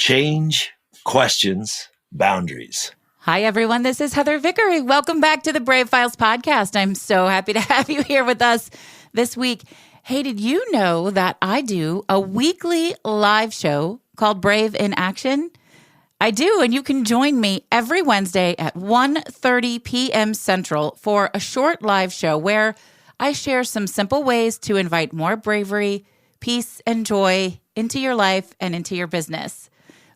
Change, questions, boundaries. Hi, everyone. This is Heather Vickery. Welcome back to the Brave Files podcast. I'm so happy to have you here with us this week. Hey, did you know that I do a weekly live show called Brave in Action? I do, and you can join me every Wednesday at 1:30 p.m. Central for a short live show where I share some simple ways to invite more bravery, peace, and joy into your life and into your business.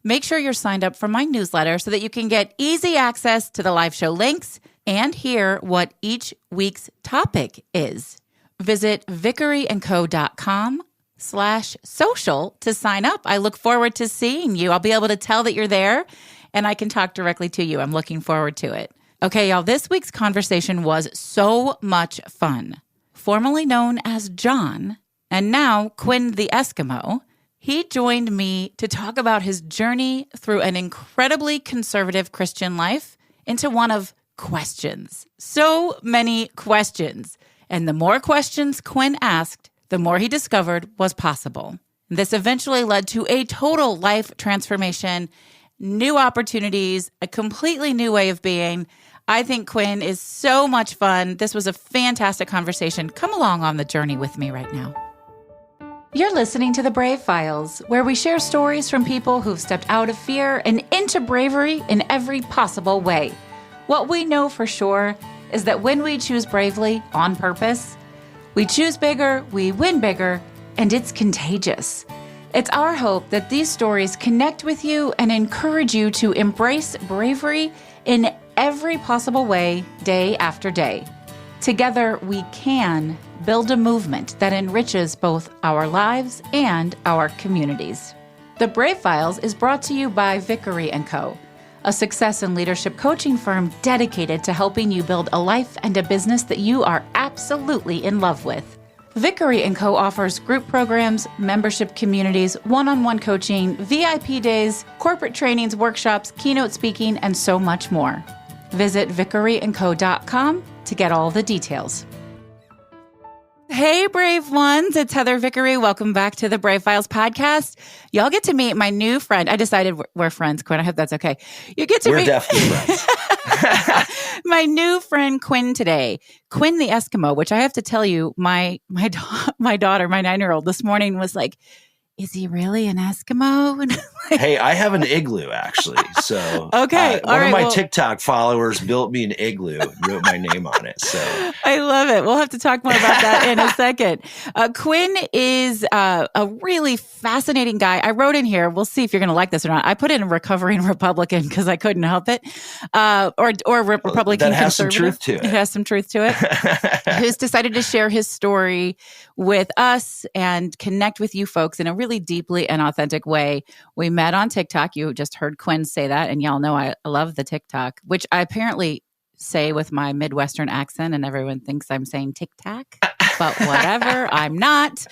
Make sure you're signed up for my newsletter so that you can get easy access to the live show links and hear what each week's topic is. Visit vickeryandco.com/social to sign up. I look forward to seeing you. I'll be able to tell that you're there and I can talk directly to you. I'm looking forward to it. Okay, y'all, this week's conversation was so much fun. Formerly known as John, and now Quinn the Eskimo, he joined me to talk about his journey through an incredibly conservative Christian life into one of questions. So many questions. And the more questions Quinn asked, the more he discovered was possible. This eventually led to a total life transformation, new opportunities, a completely new way of being. I think Quinn is so much fun. This was a fantastic conversation. Come along on the journey with me right now. You're listening to The Brave Files, where we share stories from people who've stepped out of fear and into bravery in every possible way. What we know for sure is that when we choose bravely on purpose, we choose bigger, we win bigger, and it's contagious. It's our hope that these stories connect with you and encourage you to embrace bravery in every possible way, day after day. Together, we can build a movement that enriches both our lives and our communities. The Brave Files is brought to you by Vickery & Co., a success and leadership coaching firm dedicated to helping you build a life and a business that you are absolutely in love with. Vickery & Co. offers group programs, membership communities, one-on-one coaching, VIP days, corporate trainings, workshops, keynote speaking, and so much more. Visit vickeryandco.com to get all the details. Hey, brave ones. It's Heather Vickery. Welcome back to the Brave Files podcast. Y'all get to meet my new friend. I decided we're friends, Quinn. I hope that's okay. You get to We're meet definitely friends. my new friend, Quinn, today. Quinn the Eskimo, which I have to tell you, my daughter, my 9-year-old, this morning was like, is he really an Eskimo? And Hey, I have an igloo, actually. So okay, one of my TikTok followers built me an igloo and wrote my name on it. So I love it. We'll have to talk more about that in a second. Quinn is a really fascinating guy. I wrote in here, we'll see if you're going to like this or not. I put in recovering Republican because I couldn't help it. Or Republican that has some conservative. truth to it. It has some truth to it. Who's decided to share his story with us and connect with you folks in a really deeply and authentic way. We met on TikTok. You just heard Quinn say that, and y'all know I love the TikTok, which I apparently say with my Midwestern accent, and everyone thinks I'm saying tic-tac, but whatever, I'm not.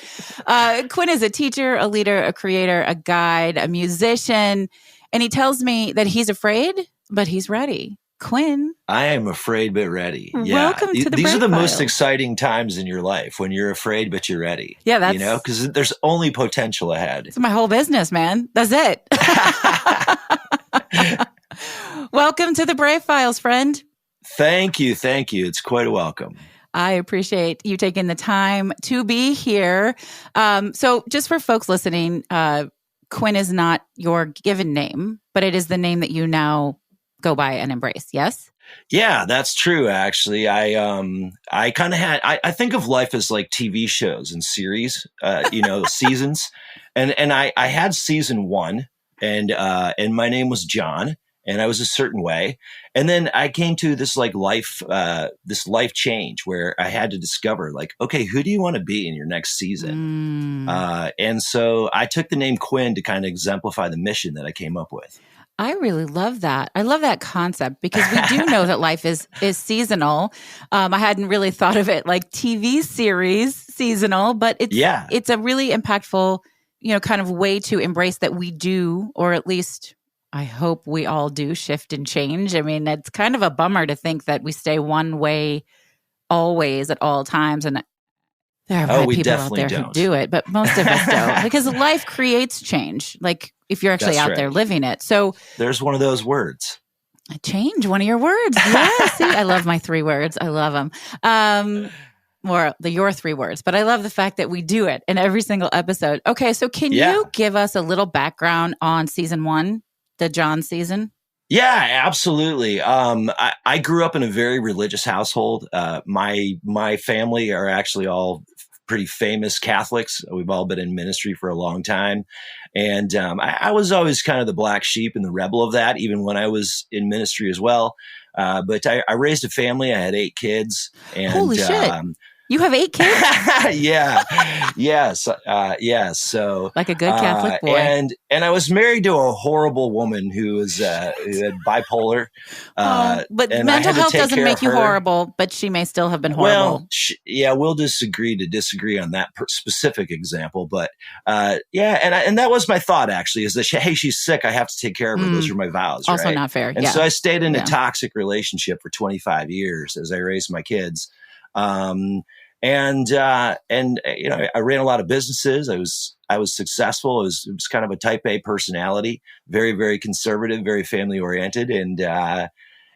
Quinn is a teacher, a leader, a creator, a guide, a musician, and he tells me that he's afraid, but he's ready. Quinn. I am afraid but ready. Welcome to the These are the Brave most Files. exciting times in your life when you're afraid but you're ready. Yeah, that's because there's only potential ahead. It's my whole business, man. That's it. Welcome to the Brave Files, friend. Thank you. It's quite a welcome. I appreciate you taking the time to be here. So just for folks listening, Quinn is not your given name, but it is the name that you now go by and embrace. Yes? Yeah, that's true. Actually, I kind of I think of life as like TV shows and series, seasons. And I had season 1 and my name was John and I was a certain way. And then I came to this life change where I had to discover okay, who do you want to be in your next season? And so I took the name Quinn to kind of exemplify the mission that I came up with. I really love that. I love that concept because we do know that life is seasonal. I hadn't really thought of it like TV series seasonal, but it's a really impactful, kind of way to embrace that we do, or at least I hope we all do shift and change. I mean, it's kind of a bummer to think that we stay one way always at all times. And there are people out there who do it, but most of us don't because life creates change. Like if you're actually That's out there right. living it. So There's one of those words. change one of your words. Yeah, see, I love my 3 words. I love them. Or your 3 words, but I love the fact that we do it in every single episode. Okay, so can Yeah. you give us a little background on season 1, the John season? Yeah, absolutely. I grew up in a very religious household. My family are actually all pretty famous Catholics. We've all been in ministry for a long time. And I was always kind of the black sheep and the rebel of that, even when I was in ministry as well. But I raised a family. I had 8 kids. And, Holy shit. You have 8 kids? Yeah. Yes. Yes. So like a good Catholic boy. And I was married to a horrible woman who had bipolar. But and mental health doesn't make you horrible, but she may still have been horrible. Well, we'll disagree on that specific example. But and that was my thought, actually, is that, hey, she's sick. I have to take care of her. Those are my vows. Also right? not fair. And so I stayed in a toxic relationship for 25 years as I raised my kids. And I ran a lot of businesses. I was successful. It was kind of a type A personality, very, very conservative, very family oriented.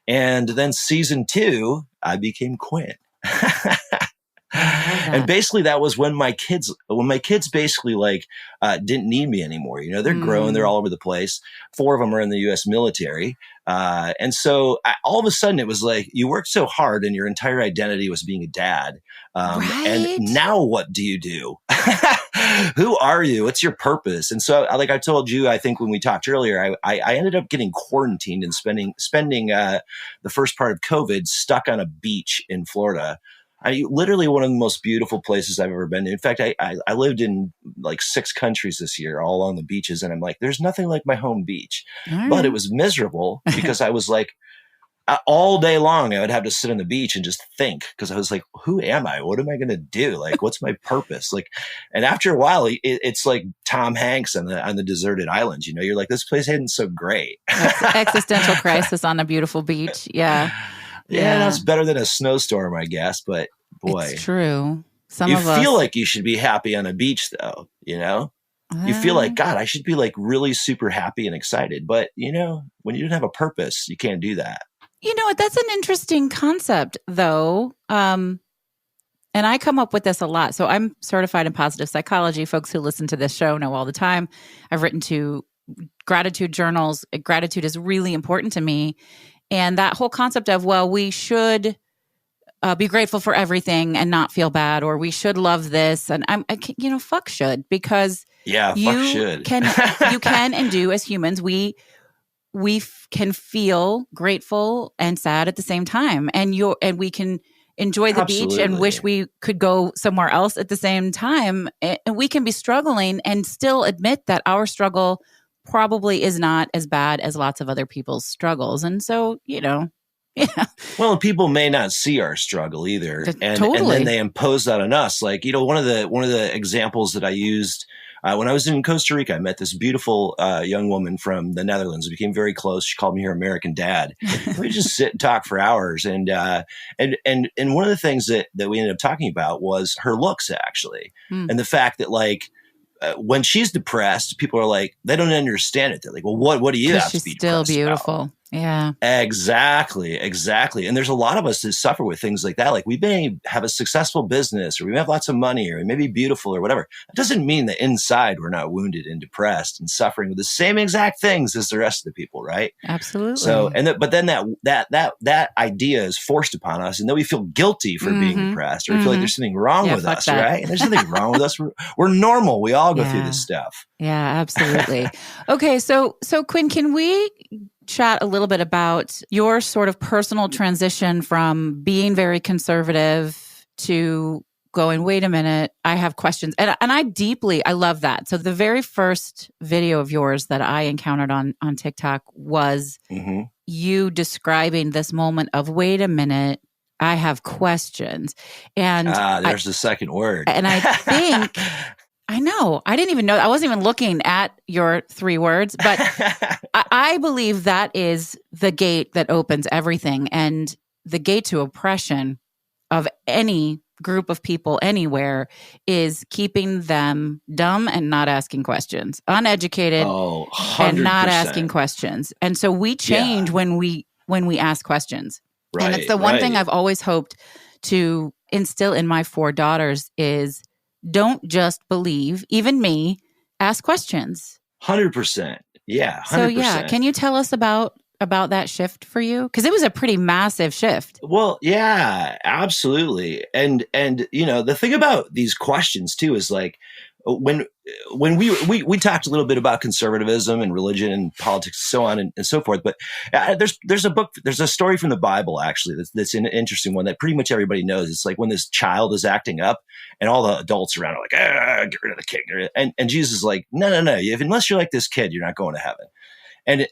And then season 2, I became Quinn. And basically that was when my kids basically didn't need me anymore. They're growing, they're all over the place. 4 of them are in the U.S. military. And so all of a sudden it was like, you worked so hard and your entire identity was being a dad. Right? And now what do you do? Who are you? What's your purpose? And so, like I told you, I think when we talked earlier, I ended up getting quarantined and spending the first part of COVID stuck on a beach in Florida. Literally one of the most beautiful places I've ever been to. In fact, I lived in like 6 countries this year, all along the beaches. And I'm like, there's nothing like my home beach. Right. But it was miserable because I was like, all day long, I would have to sit on the beach and just think, because I was like, who am I? What am I going to do? Like, what's my purpose? And after a while, it's like Tom Hanks on the deserted islands. You're like, this place isn't so great. Existential crisis on a beautiful beach. Yeah. Yeah, that's better than a snowstorm, I guess. But boy, it's true. You feel like you should be happy on a beach, though. You feel like, God, I should be like really super happy and excited. But when you don't have a purpose, you can't do that. You know what? That's an interesting concept, though. And I come up with this a lot. So I'm certified in positive psychology. Folks who listen to this show know all the time. I've written 2 gratitude journals. Gratitude is really important to me. And that whole concept of, well, we should be grateful for everything and not feel bad, or we should love this. And fuck should, because fuck should. You can and do as humans. We can feel grateful and sad at the same time, and we can enjoy the beach and wish we could go somewhere else at the same time. And we can be struggling and still admit that our struggle probably is not as bad as lots of other people's struggles. And so, yeah. Well, people may not see our struggle either. And then they impose that on us. Like, one of the examples that I used when I was in Costa Rica, I met this beautiful young woman from the Netherlands. We became very close. She called me her American dad. We just sit and talk for hours. And one of the things that we ended up talking about was her looks, actually. And the fact that, like, when she's depressed, people are like, they don't understand it. They're like, well, what do you have to be depressed still beautiful about? Yeah. Exactly. And there's a lot of us that suffer with things like that. Like, we may have a successful business, or we may have lots of money, or we may be beautiful, or whatever. It doesn't mean that inside we're not wounded and depressed and suffering with the same exact things as the rest of the people, right? Absolutely. So, but then that idea is forced upon us, and then we feel guilty for being depressed, or we feel like there's something wrong with us, right? And there's nothing wrong with us. We're normal. We all go through this stuff. Yeah, absolutely. Okay, so Quinn, can we chat a little bit about your sort of personal transition from being very conservative to going, wait a minute, I have questions. And I love that. So the very first video of yours that I encountered on TikTok was you describing this moment of, wait a minute, I have questions. And there's the second word. And I think... I know. I didn't even know. I wasn't even looking at your 3 words, but I believe that is the gate that opens everything, and the gate to oppression of any group of people anywhere is keeping them dumb and not asking questions, uneducated Oh, 100%. and not asking questions. And so we change when we ask questions. Right, and it's the one thing I've always hoped to instill in my 4 daughters is don't just believe, even me, ask questions. 100%. Yeah, 100%. So yeah, can you tell us about that shift for you? Because it was a pretty massive shift. Well, yeah, absolutely. And the thing about these questions too is like when we talked a little bit about conservatism and religion and politics, so on and so forth. But there's a story from the Bible actually that's an interesting one that pretty much everybody knows. It's like when this child is acting up and all the adults around are like, get rid of the kid. And Jesus is like, no. Unless you're like this kid, you're not going to heaven. And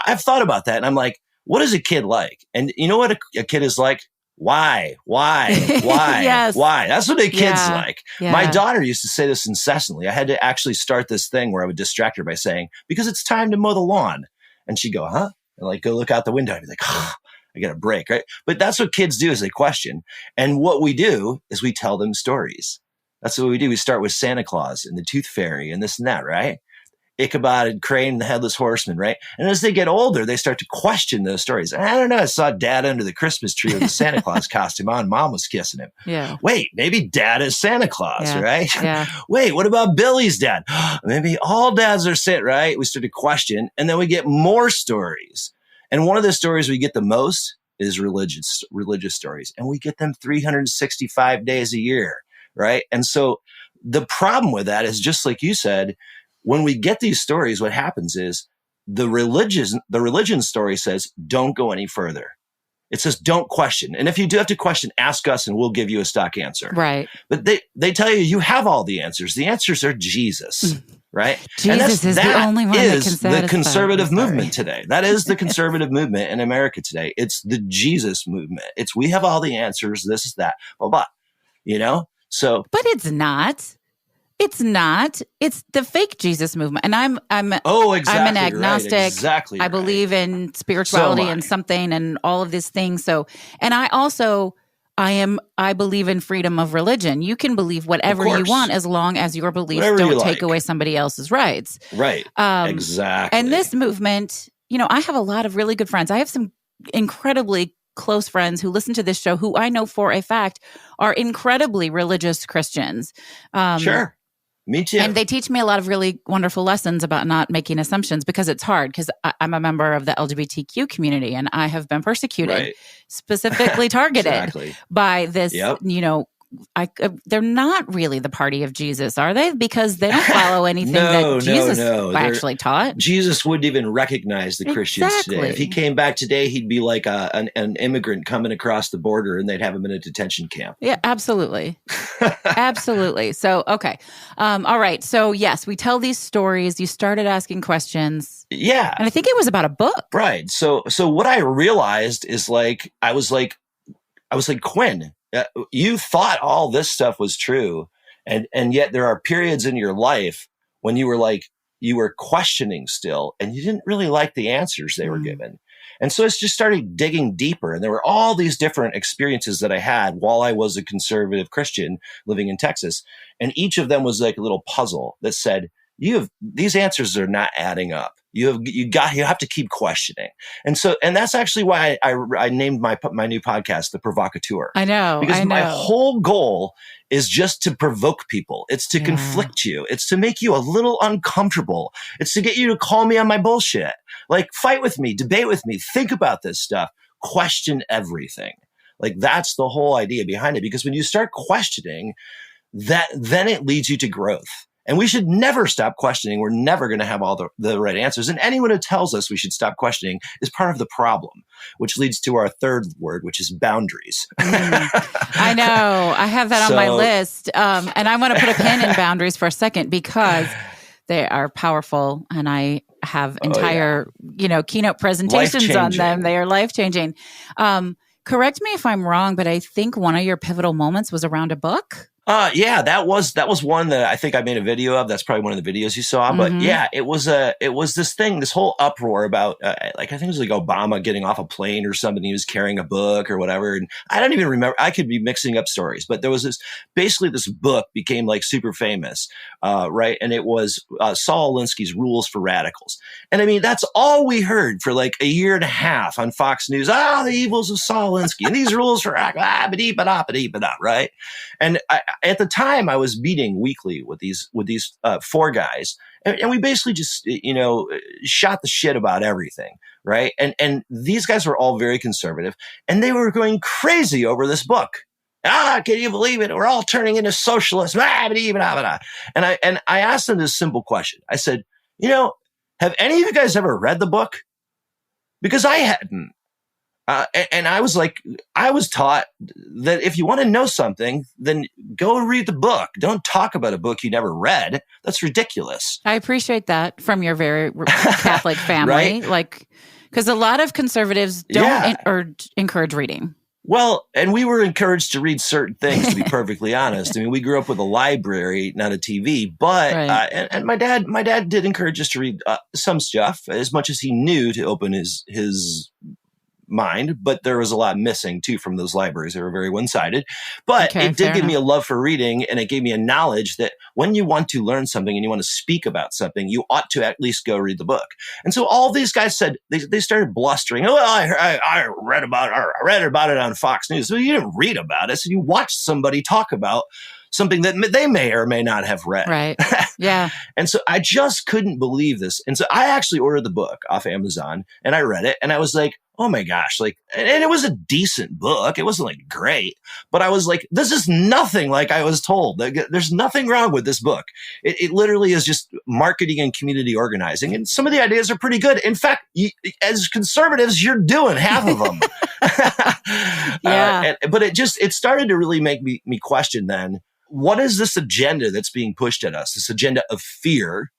I've thought about that, and I'm like, what is a kid like? And you know what a kid is like? Why? Yes. Why? That's what a kid's like. Yeah. My daughter used to say this incessantly. I had to actually start this thing where I would distract her by saying, because it's time to mow the lawn. And she'd go, huh? And like go look out the window and be like, I got a break, right? But that's what kids do is they question. And what we do is we tell them stories. That's what we do. We start with Santa Claus and the Tooth Fairy and this and that, right? Ichabod and Crane and the Headless Horseman, right? And as they get older, they start to question those stories. I don't know. I saw Dad under the Christmas tree with the Santa Claus costume on. Mom was kissing him. Yeah. Wait, maybe Dad is Santa Claus, right? Yeah. Wait, what about Billy's dad? Maybe all dads are Santa, right? We start to question, and then we get more stories. And one of the stories we get the most is religious stories, and we get them 365 days a year, right? And so the problem with that is just like you said. When we get these stories, what happens is the religion story says, don't go any further. It says, don't question. And if you do have to question, ask us and we'll give you a stock answer. Right. But they tell you have all the answers. The answers are Jesus, right? Jesus is the only one that can satisfy. The conservative movement today. That is the conservative movement in America today. It's the Jesus movement. It's we have all the answers. This is that, blah, blah, So. But it's not. It's not. It's the fake Jesus movement. And I'm an agnostic. Right, exactly. I believe in spirituality and something and all of these things. So, and I also, I believe in freedom of religion. You can believe whatever you want as long as your beliefs don't take away somebody else's rights. Right. Exactly. And this movement, I have a lot of really good friends. I have some incredibly close friends who listen to this show who I know for a fact are incredibly religious Christians. Sure. Me too. And they teach me a lot of really wonderful lessons about not making assumptions because it's hard because I'm a member of the LGBTQ community and I have been persecuted, specifically targeted by this, they're not really the party of Jesus, are they? Because they don't follow anything that Jesus actually taught. Jesus wouldn't even recognize the Christians today. If he came back today, he'd be like an immigrant coming across the border and they'd have him in a detention camp. Yeah, absolutely. Absolutely. So, okay. All right. So, yes, we tell these stories. You started asking questions. Yeah. And I think it was about a book. Right. So what I realized is I was like, Quinn, you thought all this stuff was true. And yet there are periods in your life when you were questioning still, and you didn't really like the answers they were given. And so I just started digging deeper. And there were all these different experiences that I had while I was a conservative Christian living in Texas. And each of them was like a little puzzle that said, these answers are not adding up. You have to keep questioning. And that's actually why I named my new podcast, The Provocateur. I know. Because my whole goal is just to provoke people. It's to conflict you. It's to make you a little uncomfortable. It's to get you to call me on my bullshit. Like fight with me, debate with me, think about this stuff, question everything. Like that's the whole idea behind it. Because when you start questioning, then it leads you to growth. And we should never stop questioning. We're never going to have all the right answers. And anyone who tells us we should stop questioning is part of the problem, which leads to our third word, which is boundaries. I know. I have that on my list. And I want to put a pin in boundaries for a second because they are powerful. And I have entire, keynote presentations on them. They are life-changing. Correct me if I'm wrong, but I think one of your pivotal moments was around a book. Yeah, that was one that I think I made a video of. That's probably one of the videos you saw. But Mm-hmm. yeah, it was this thing, this whole uproar about like I think it was like Obama getting off a plane or something. He was carrying a book or whatever, and I don't even remember. I could be mixing up stories, but there was this book became like super famous, right? And it was Saul Alinsky's Rules for Radicals, and I mean that's all we heard for like a year and a half on Fox News. The evils of Saul Alinsky and these rules for right? And at the time, I was meeting weekly with these four guys, and we basically just shot the shit about everything, right? And these guys were all very conservative, and they were going crazy over this book. Can you believe it? We're all turning into socialists. And I asked them this simple question. I said, have any of you guys ever read the book? Because I hadn't. And I was like, I was taught that if you want to know something, then go read the book. Don't talk about a book you never read. That's ridiculous. I appreciate that from your very Catholic family. Right? Like, because a lot of conservatives don't encourage reading. Well, and we were encouraged to read certain things, to be perfectly honest. I mean, we grew up with a library, not a TV, but, Right. And my dad did encourage us to read some stuff as much as he knew to open his mind, but there was a lot missing too from those libraries. They were very one-sided, but Okay, it did fair give me a enough. love for reading, and it gave me a knowledge that when you want to learn something and you want to speak about something, you ought to at least go read the book. And so all these guys said, they started blustering. Oh, I read about it on Fox News. Well, you didn't read about it. So you watched somebody talk about something that they may or may not have read. Right. Yeah. And so I just couldn't believe this. And so I actually ordered the book off Amazon, and I read it, and I was like, oh my gosh, like, and it was a decent book. It wasn't like great, but I was like, this is nothing like I was told. There's nothing wrong with this book. It literally is just marketing and community organizing. And some of the ideas are pretty good. In fact, as conservatives, you're doing half of them. Yeah. But it started to really make me question then, what is this agenda that's being pushed at us? This agenda of fear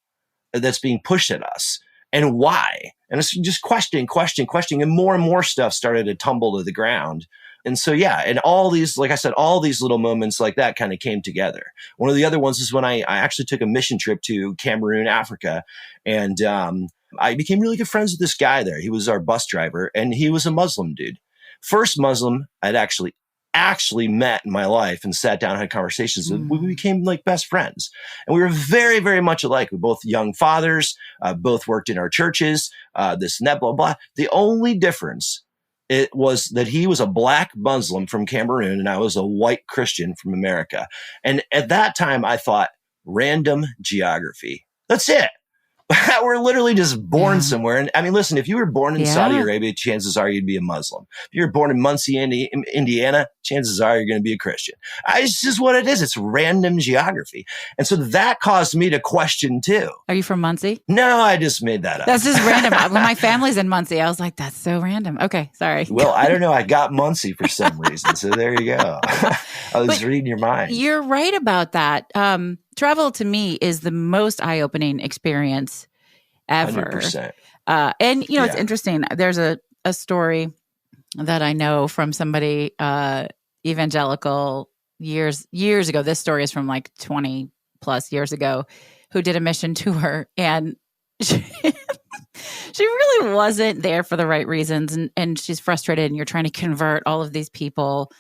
that's being pushed at us, and why? And it's just questioning, and more stuff started to tumble to the ground. And so, yeah, and all these, like I said, all these little moments like that kind of came together. One of the other ones is when I actually took a mission trip to Cameroon, Africa, and I became really good friends with this guy there. He was our bus driver, and he was a Muslim dude. First Muslim I'd actually met in my life and sat down and had conversations with. We became like best friends, and we were very, very much alike. We were both young fathers, both worked in our churches, this and that, blah, blah. The only difference it was that he was a black Muslim from Cameroon and I was a white Christian from America. And at that time I thought, random geography. That's it. We're literally just born somewhere. And I mean, listen, if you were born in Saudi Arabia, chances are you'd be a Muslim. If you were born in Muncie, Indiana, chances are you're going to be a Christian. It's just what it is. It's random geography. And so that caused me to question too. Are you from Muncie? No, I just made that up. That's just random. When my family's in Muncie, I was like, that's so random. Okay, sorry. Well, I don't know. I got Muncie for some reason. So there you go. I was reading your mind. You're right about that. Travel to me is the most eye-opening experience ever. 100%. And it's interesting. There's a story that I know from somebody evangelical years ago. This story is from like 20 plus years ago, who did a mission tour, and she really wasn't there for the right reasons, and she's frustrated, and you're trying to convert all of these people.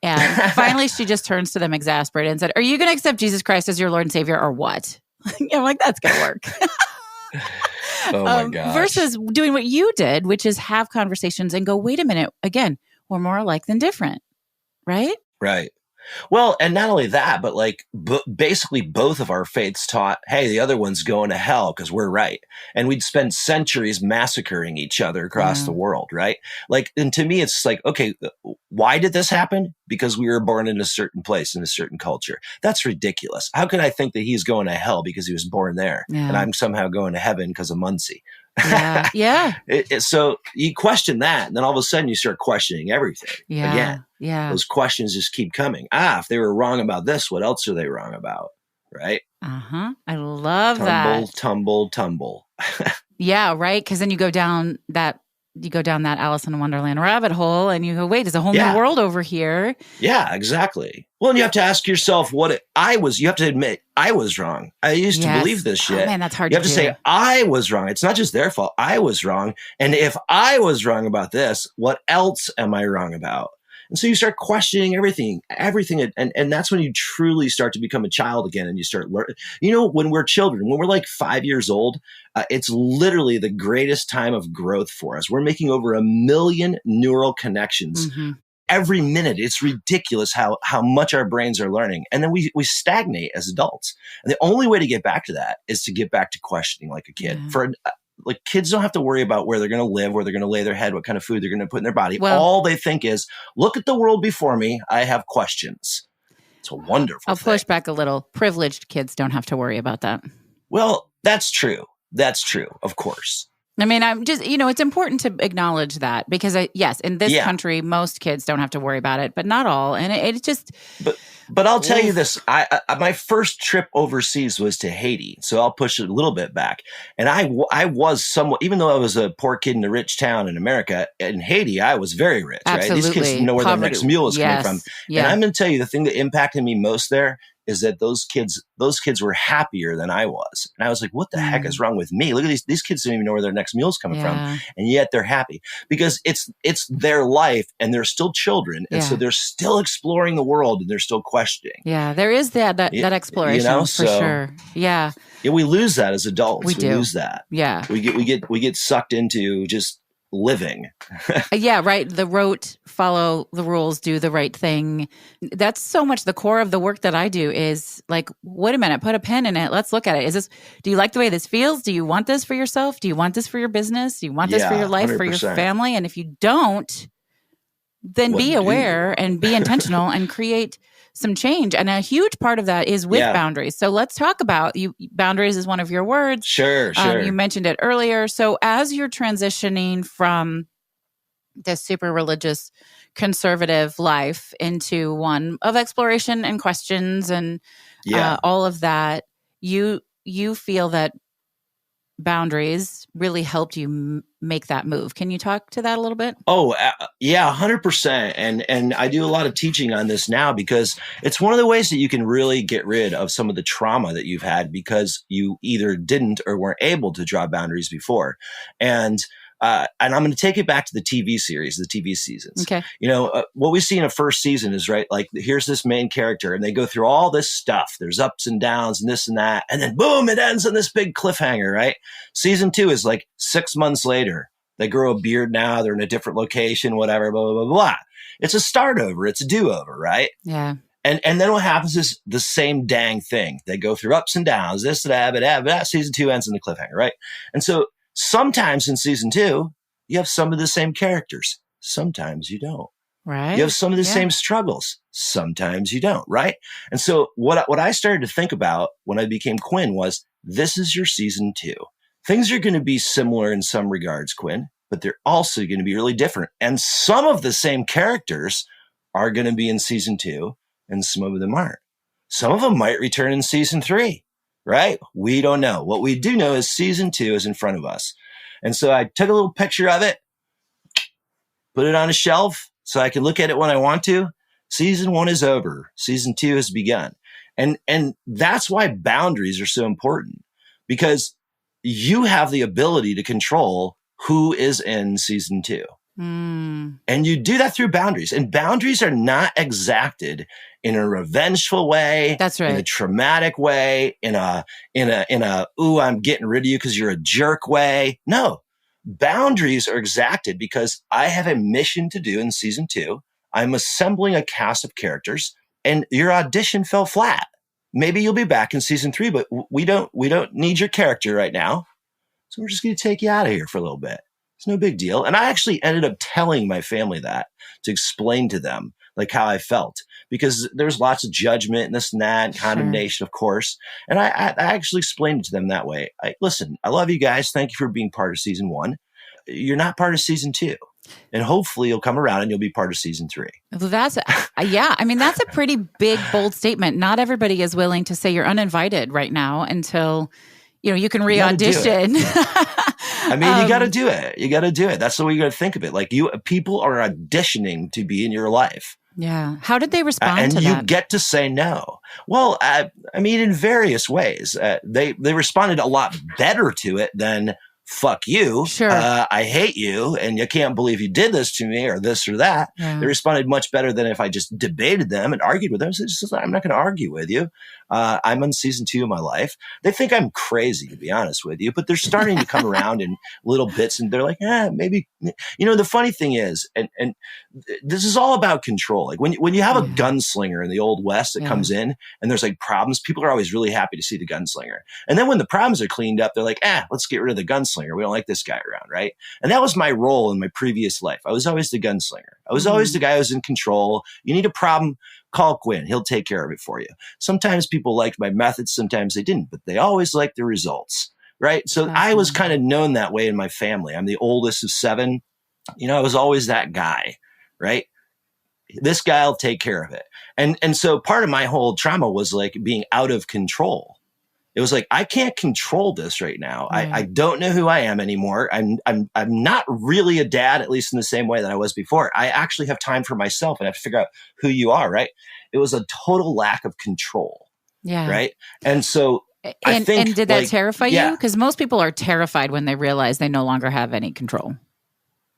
And finally, she just turns to them exasperated and said, "Are you going to accept Jesus Christ as your Lord and Savior, or what?" I'm like, that's going to work. Oh my gosh. Versus doing what you did, which is have conversations and go, wait a minute, again, we're more alike than different, right? Right. Well, and not only that, but like basically both of our faiths taught, hey, the other one's going to hell because we're right. And we'd spend centuries massacring each other across the world, right? Like, and to me, it's like, okay, why did this happen? Because we were born in a certain place, in a certain culture. That's ridiculous. How can I think that he's going to hell because he was born there and I'm somehow going to heaven because of Muncie? Yeah. Yeah. So you question that, and then all of a sudden you start questioning everything again. Yeah. Those questions just keep coming. If they were wrong about this, what else are they wrong about? Right? I love that. Tumble. Yeah, right. Because then you go down that you go down that Alice in Wonderland rabbit hole and you go, wait, there's a whole Yeah. new world over here. Yeah, exactly. Well, and you have to ask yourself you have to admit, I was wrong. I used to believe this shit. Oh, man, that's hard You have to to do. say, I was wrong. It's not just their fault. I was wrong. And if I was wrong about this, what else am I wrong about? And so you start questioning everything. And that's when you truly start to become a child again. And you start learning, when we're children, when we're like 5 years old, it's literally the greatest time of growth for us. We're making over 1 million neural connections every minute. It's ridiculous how much our brains are learning. And then we stagnate as adults. And the only way to get back to that is to get back to questioning like a kid. Like kids don't have to worry about where they're going to live, where they're going to lay their head, what kind of food they're going to put in their body. Well, all they think is, look at the world before me. I have questions. It's a wonderful I'll thing. push back a little. Privileged kids don't have to worry about that. Well, that's true. That's true. Of course. I mean, I'm just, it's important to acknowledge that because yes, in this country, most kids don't have to worry about it, but not all. And it just... But I'll tell you this, my first trip overseas was to Haiti. So I'll push it a little bit back. And I was somewhat, even though I was a poor kid in a rich town in America, in Haiti, I was very rich, Absolutely. Right? These kids didn't know where their next meal was coming from. Yeah. And I'm going to tell you, the thing that impacted me most there is that those kids were happier than I was. And I was like, what the heck is wrong with me? Look at these kids don't even know where their next meal's coming from. And yet they're happy because it's their life and they're still children. And so they're still exploring the world and they're still questioning. Yeah, there is that exploration for sure. Yeah. Yeah, we lose that as adults. We do. Lose that. Yeah. We get sucked into just living. Yeah, right. The rote, follow the rules, do the right thing. That's so much the core of the work that I do is like, wait a minute, put a pin in it. Let's look at it. Do you like the way this feels? Do you want this for yourself? Do you want this for your business? Do you want this for your life, 100%. For your family? And if you don't, then be aware and be intentional and create some change. And a huge part of that is with boundaries. So let's talk about boundaries is one of your words. Sure. You mentioned it earlier. So as you're transitioning from this super religious conservative life into one of exploration and questions and all of that, you feel that boundaries really helped you make that move. Can you talk to that a little bit? Oh, yeah, 100%. And I do a lot of teaching on this now because it's one of the ways that you can really get rid of some of the trauma that you've had because you either didn't or weren't able to draw boundaries before. And I'm going to take it back to the TV series, the TV seasons. Okay. What we see in a first season is, right, like here's this main character and they go through all this stuff. There's ups and downs and this and that. And then boom, it ends on this big cliffhanger, right? Season 2 is like 6 months later. They grow a beard now. They're in a different location, whatever, blah, blah, blah, blah. It's a start over. It's a do over, right? Yeah. And then what happens is the same dang thing. They go through ups and downs, this, that, but season 2 ends in the cliffhanger, right? And so sometimes in season 2, you have some of the same characters. Sometimes you don't. Right. You have some of the same struggles. Sometimes you don't. Right. And so what I started to think about when I became Quinn was this is your season 2. Things are going to be similar in some regards, Quinn, but they're also going to be really different. And some of the same characters are going to be in season 2 and some of them aren't. Some of them might return in season 3. Right? We don't know. What we do know is season 2 is in front of us. And so I took a little picture of it, put it on a shelf so I can look at it when I want to. Season 1 is over. Season 2 has begun. And that's why boundaries are so important because you have the ability to control who is in season 2. And you do that through boundaries. And boundaries are not exacted in a revengeful way. That's right. In a traumatic way, in a ooh, I'm getting rid of you because you're a jerk way. No. Boundaries are exacted because I have a mission to do in season 2. I'm assembling a cast of characters and your audition fell flat. Maybe you'll be back in season 3, but we don't need your character right now. So we're just going to take you out of here for a little bit. It's no big deal. And I actually ended up telling my family that to explain to them like how I felt because there's lots of judgment and this and that and condemnation, of course. And I actually explained it to them that way. Listen, I love you guys. Thank you for being part of season 1. You're not part of season 2. And hopefully you'll come around and you'll be part of season 3. Well, that's a pretty big, bold statement. Not everybody is willing to say you're uninvited right now until, you can re-audition. I mean, you got to do it. You got to do it. That's the way you got to think of it. Like people are auditioning to be in your life. Yeah. How did they respond and to you that? get to say no. Well, I mean, in various ways. They responded a lot better to it than "fuck you," Sure. "I hate you," and "you can't believe you did this to me," or this or that. Yeah. They responded much better than if I just debated them and argued with them. So I'm not going to argue with you. I'm on season 2 of my life. They think I'm crazy, to be honest with you, but they're starting to come around in little bits, and they're like, maybe. The funny thing is, and this is all about control. Like when you have a gunslinger in the Old West that comes in and there's like problems, people are always really happy to see the gunslinger. And then when the problems are cleaned up, they're like, let's get rid of the gunslinger. We don't like this guy around, right? And that was my role in my previous life. I was always the gunslinger. I was always the guy who was in control. You need a problem, call Quinn. He'll take care of it for you. Sometimes people liked my methods, sometimes they didn't, but they always liked the results, right? So I was kind of known that way in my family. I'm the oldest of 7. I was always that guy, right? This guy will take care of it. And so part of my whole trauma was like being out of control. It was like, I can't control this right now. I don't know who I am anymore. I'm not really a dad, at least in the same way that I was before. I actually have time for myself and I have to figure out who you are, right? It was a total lack of control. Yeah. Right. And so I think. And did that terrify you? Because most people are terrified when they realize they no longer have any control.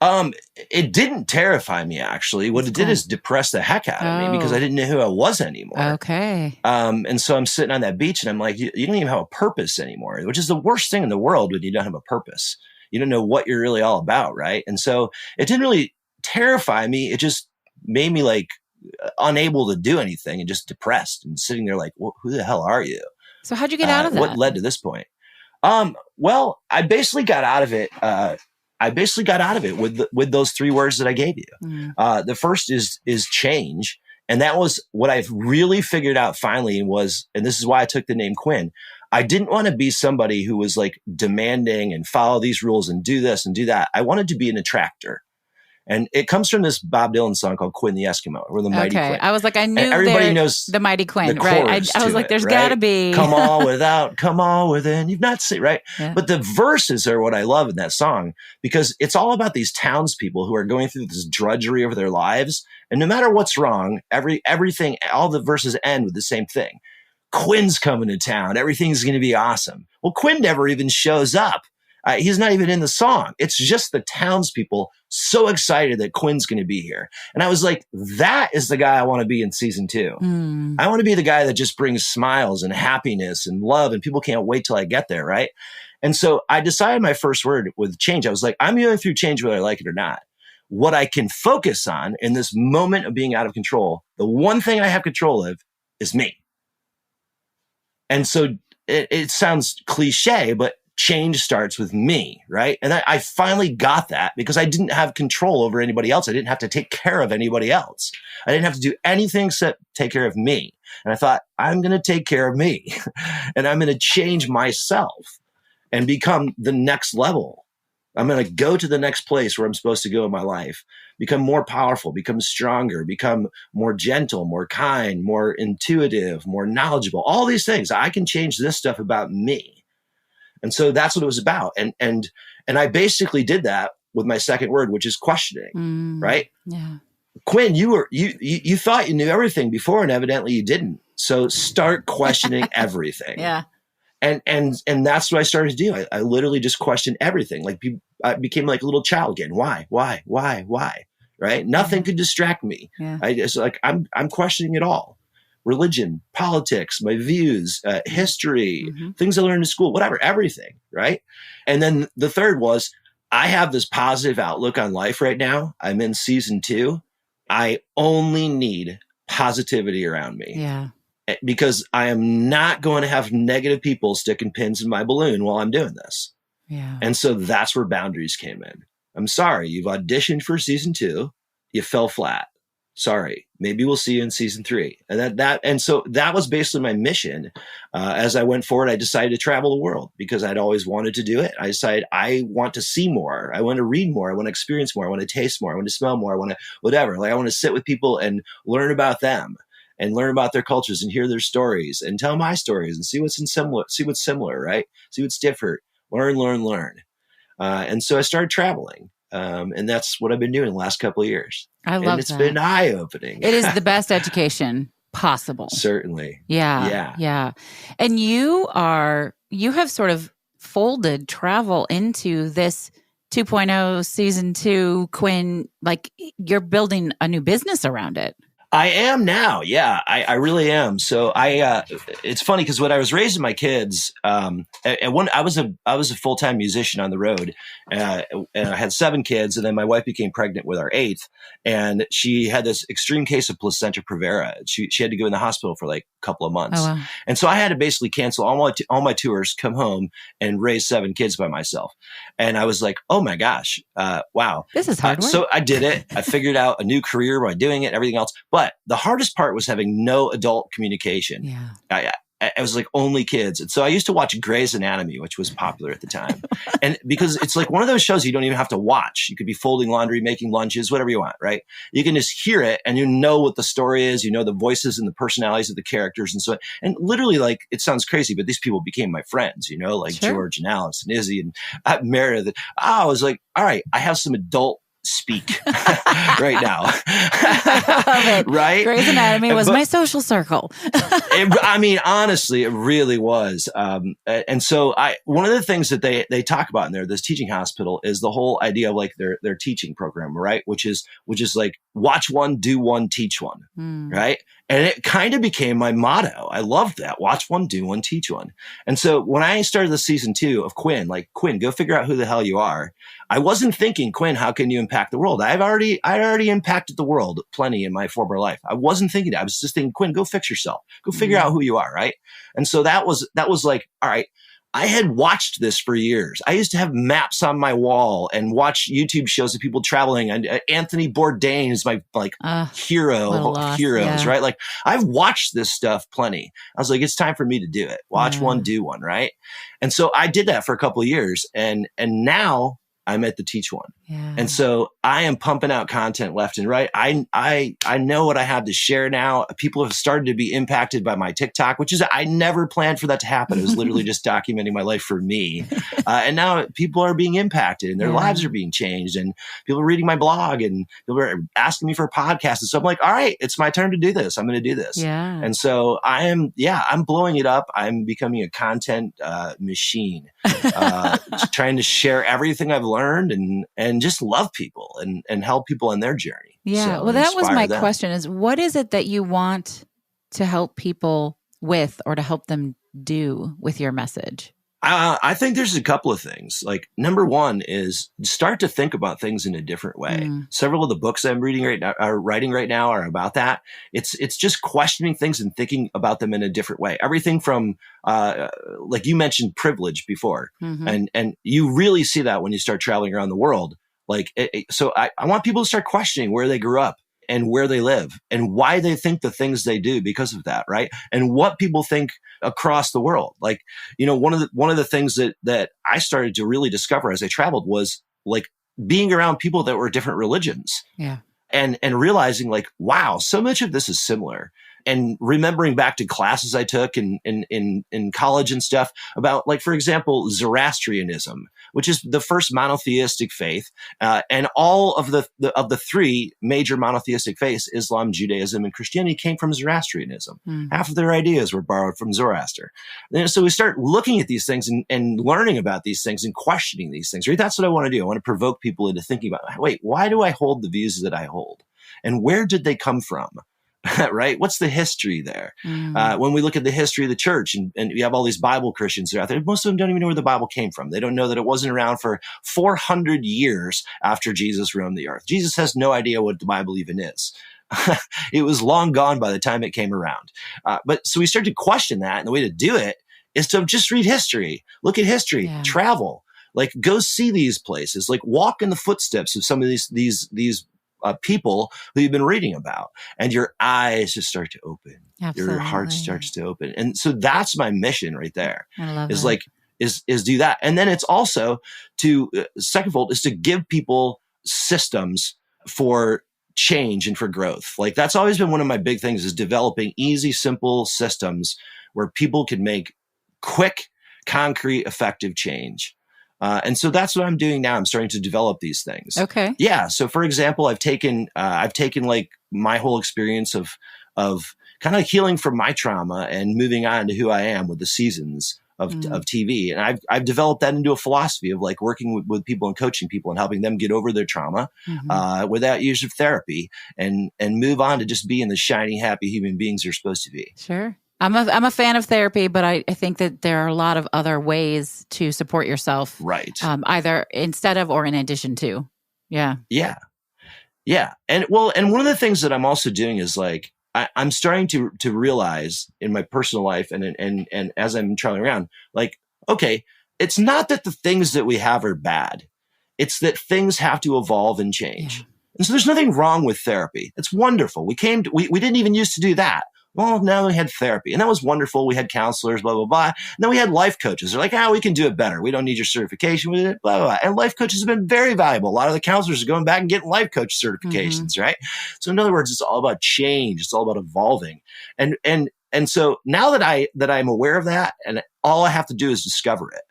It didn't terrify me, actually. What it did is depress the heck out of me because I didn't know who I was anymore. Okay. And so I'm sitting on that beach and I'm like, you don't even have a purpose anymore, which is the worst thing in the world when you don't have a purpose. You don't know what you're really all about, right? And so it didn't really terrify me. It just made me like unable to do anything and just depressed and sitting there like, well, who the hell are you? So how'd you get out of that? What led to this point? Well, I basically got out of it. With those 3 words that I gave you. The first is change. And that was what I've really figured out finally and this is why I took the name Quinn. I didn't want to be somebody who was like demanding and follow these rules and do this and do that. I wanted to be an attractor. And it comes from this Bob Dylan song called Quinn the Eskimo, or the Mighty Quinn. I was like, I knew everybody knows the Mighty Quinn, the right? I was like, there's got to be. Come all without, come all within. You've not seen, right? Yeah. But the verses are what I love in that song because it's all about these townspeople who are going through this drudgery of their lives. And no matter what's wrong, everything, all the verses end with the same thing. Quinn's coming to town. Everything's going to be awesome. Well, Quinn never even shows up. He's not even in the song. It's just the townspeople so excited that Quinn's going to be here. And I was like, that is the guy I want to be in season 2. I want to be the guy that just brings smiles and happiness and love, and people can't wait till I get there, right? And so I decided my first word with change. I was like, I'm going through change whether I like it or not. What I can focus on in this moment of being out of control, the one thing I have control of is me. And so it sounds cliche, but change starts with me, right? And I finally got that because I didn't have control over anybody else. I didn't have to take care of anybody else. I didn't have to do anything except take care of me. And I thought, I'm going to take care of me and I'm going to change myself and become the next level. I'm going to go to the next place where I'm supposed to go in my life, become more powerful, become stronger, become more gentle, more kind, more intuitive, more knowledgeable, all these things. I can change this stuff about me. And so that's what it was about. And I basically did that with my second word, which is questioning, right? Yeah. Quinn, you thought you knew everything before, and evidently you didn't. So start questioning everything. Yeah. And that's what I started to do. I literally just questioned everything. Like I became like a little child again. Why? Right? Nothing could distract me. Yeah. I just I'm questioning it all. Religion, politics, my views, history, things I learned in school, whatever, everything, right? And then the third was, I have this positive outlook on life right now. I'm in season 2. I only need positivity around me. Yeah. Because I am not going to have negative people sticking pins in my balloon while I'm doing this. Yeah. And so that's where boundaries came in. I'm sorry, you've auditioned for season 2. You fell flat. Sorry, maybe we'll see you in season 3. And so that was basically my mission. As I went forward, I decided to travel the world because I'd always wanted to do it. I decided I want to see more. I want to read more. I want to experience more. I want to taste more. I want to smell more. I want to whatever. Like I want to sit with people and learn about them and learn about their cultures and hear their stories and tell my stories and see what's similar, right? See what's different. Learn. And so I started traveling. And that's what I've been doing the last couple of years. I love and it's been eye-opening. It is the best education possible. Certainly. Yeah. Yeah. And you have sort of folded travel into this 2.0 season 2 Quinn, like you're building a new business around it. I am now. Yeah, I really am. So it's funny because when I was raising my kids, and when I was a full-time musician on the road, and I had 7 kids, and then my wife became pregnant with our 8th, and she had this extreme case of placenta previa. She had to go in the hospital for like a couple of months. Oh, wow. And so I had to basically cancel all my tours, come home and raise 7 kids by myself. And I was like, oh my gosh, wow. This is hard work. So I did it. I figured out a new career by doing it and everything else. But the hardest part was having no adult communication. Yeah. I was like only kids. And so I used to watch Grey's Anatomy, which was popular at the time. And because it's like one of those shows you don't even have to watch. You could be folding laundry, making lunches, whatever you want, right? You can just hear it and you know what the story is. You know the voices and the personalities of the characters and so on. And literally, like, it sounds crazy, but these people became my friends, like Sure. George and Alice and Izzy and Meredith. I was like, all right, I have some adult speak right now. I love it. Right? Grey's Anatomy was my social circle. Honestly, it really was. And so one of the things that they talk about in there, this teaching hospital, is the whole idea of like their teaching program, right? Which is like watch one, do one, teach one, right? And it kind of became my motto. I loved that. Watch one, do one, teach one. And so when I started the season 2 of Quinn, like, Quinn, go figure out who the hell you are. I wasn't thinking, Quinn, how can you impact the world? I already impacted the world plenty in my former life. I wasn't thinking that. I was just thinking, Quinn, go fix yourself. Go figure out who you are, right? And so that was like, all right, I had watched this for years. I used to have maps on my wall and watch YouTube shows of people traveling. And Anthony Bourdain is my hero of heroes, right? Like, I've watched this stuff plenty. I was like, it's time for me to do it. Watch one, do one, right? And so I did that for a couple of years, and now I'm at the teach one. Yeah. And so I am pumping out content left and right. I know what I have to share now. People have started to be impacted by my TikTok, which is, I never planned for that to happen. It was literally just documenting my life for me. And now people are being impacted and their lives are being changed, and people are reading my blog and people are asking me for a podcast. And so I'm like, all right, it's my turn to do this. I'm going to do this. Yeah. And so I'm blowing it up. I'm becoming a content machine, trying to share everything I've learned and just love people and help people on their journey. Yeah. So well, that was my them. question is, what is it that you want to help people with or to help them do with your message? I think there's a couple of things. Like, number one is start to think about things in a different way. Several of the books I'm writing right now are about that. It's just questioning things and thinking about them in a different way. Everything from, like you mentioned, privilege before. And you really see that when you start traveling around the world. Like, so I want people to start questioning where they grew up and where they live and why they think the things they do because of that, right? And what people think across the world. Like, one of the things that I started to really discover as I traveled was like being around people that were different religions. Yeah. And realizing like, wow, so much of this is similar. And remembering back to classes I took in college and stuff about, like, for example, Zoroastrianism, which is the first monotheistic faith, and all of the 3 major monotheistic faiths, Islam, Judaism, and Christianity, came from Zoroastrianism. Half of their ideas were borrowed from Zoroaster. And so we start looking at these things and learning about these things and questioning these things. Right? That's what I want to do. I want to provoke people into thinking about, wait, why do I hold the views that I hold? And where did they come from? Right? What's the history there? When we look at the history of the church and we have all these Bible Christians that are out there, most of them don't even know where the Bible came from. They don't know that it wasn't around for 400 years after Jesus roamed the earth. Jesus has no idea what the Bible even is. It was long gone by the time it came around. But so we start to question that. And the way to do it is to just read history, look at history, travel, like go see these places, like walk in the footsteps of some of these people who you've been reading about, and your eyes just start to open. Absolutely. Your heart starts to open. And so that's my mission right there. I love is that. like, is do that. And then it's also to, secondfold, is to give people systems for change and for growth. Like, that's always been one of my big things, is developing easy, simple systems where people can make quick, concrete, effective change. And so that's what I'm doing now. I'm starting to develop these things. Okay. Yeah. So for example, I've taken like my whole experience of kind of healing from my trauma and moving on to who I am with the seasons of TV. And I've developed that into a philosophy of like working with people and coaching people and helping them get over their trauma without use of therapy and move on to just being the shiny, happy human beings they're supposed to be. Sure. I'm a fan of therapy, but I think that there are a lot of other ways to support yourself. Right. Either instead of or in addition to. Yeah. Yeah. Yeah. And one of the things that I'm also doing is like, I'm starting to realize in my personal life and as I'm traveling around, like, okay, it's not that the things that we have are bad. It's that things have to evolve and change. Yeah. And so there's nothing wrong with therapy. It's wonderful. We didn't even used to do that. Well, now we had therapy and that was wonderful. We had counselors, blah, blah, blah. And then we had life coaches. They're like, we can do it better. We don't need your certification with it, blah, blah, blah. And life coaches have been very valuable. A lot of the counselors are going back and getting life coach certifications, right? So in other words, it's all about change. It's all about evolving. And so now that I'm aware of that and all I have to do is discover it.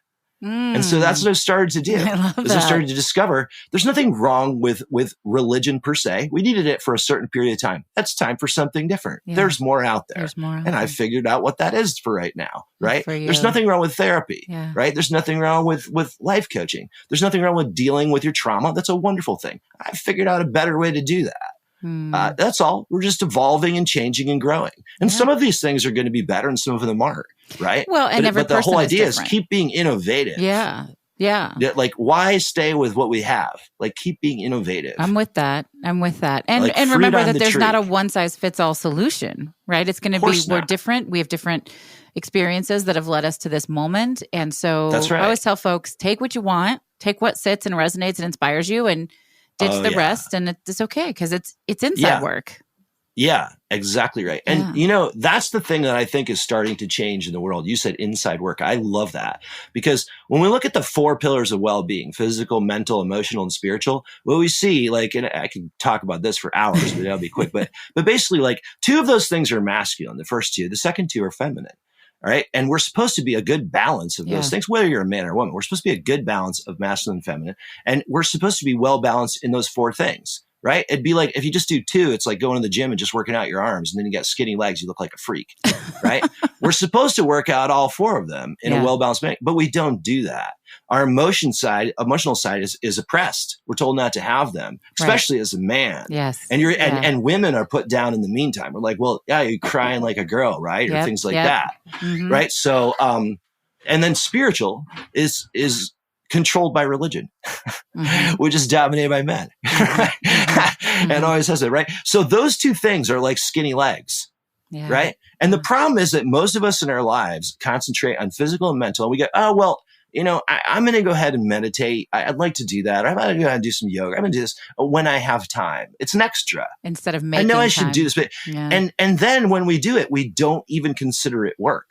And so that's what I've started to do. I started to discover there's nothing wrong with religion per se. We needed it for a certain period of time. That's time for something different. Yeah. There's more out there. And I figured out what that is for right now, right? There's nothing wrong with therapy, right? There's nothing wrong with life coaching. There's nothing wrong with dealing with your trauma. That's a wonderful thing. I figured out a better way to do that. That's all. We're just evolving and changing and growing. And some of these things are going to be better and some of them aren't, right? Well, and but the whole idea is keep being innovative. Yeah. Like, why stay with what we have? Like, keep being innovative. I'm with that. And like and remember that there's not a one size fits all solution, right? It's going to be, we're different. We have different experiences that have led us to this moment. And so that's right. I always tell folks, take what you want, take what sits and resonates and inspires you, and ditch the rest, and it's okay because it's inside work. Yeah, exactly right. And that's the thing that I think is starting to change in the world. You said inside work. I love that because when we look at the 4 pillars of well-being, physical, mental, emotional, and spiritual, what we see, like, and I could talk about this for hours, but that'll be quick. But basically, like 2 of those things are masculine. The first 2, the second 2 are feminine. All right. And we're supposed to be a good balance of those things, whether you're a man or a woman. We're supposed to be a good balance of masculine and feminine. And we're supposed to be well balanced in those 4 things, right? It'd be like if you just do 2, it's like going to the gym and just working out your arms. And then you got skinny legs. You look like a freak, right? We're supposed to work out all 4 of them in a well-balanced manner, but we don't do that. Our emotional side is oppressed. We're told not to have them, especially as a man. Yes. And and women are put down in the meantime. We're like, well, yeah, you're crying like a girl, right? Or things like that. Mm-hmm. Right. So, and then spiritual is controlled by religion, which is dominated by men. And always has it, right? So those 2 things are like skinny legs. Yeah. Right. And the problem is that most of us in our lives concentrate on physical and mental. And we go, oh, well, I'm going to go ahead and meditate. I'd like to do that. Or I'm going to go ahead and do some yoga. I'm going to do this when I have time. It's an extra. Instead of making I know I should do this, but and then when we do it, we don't even consider it work.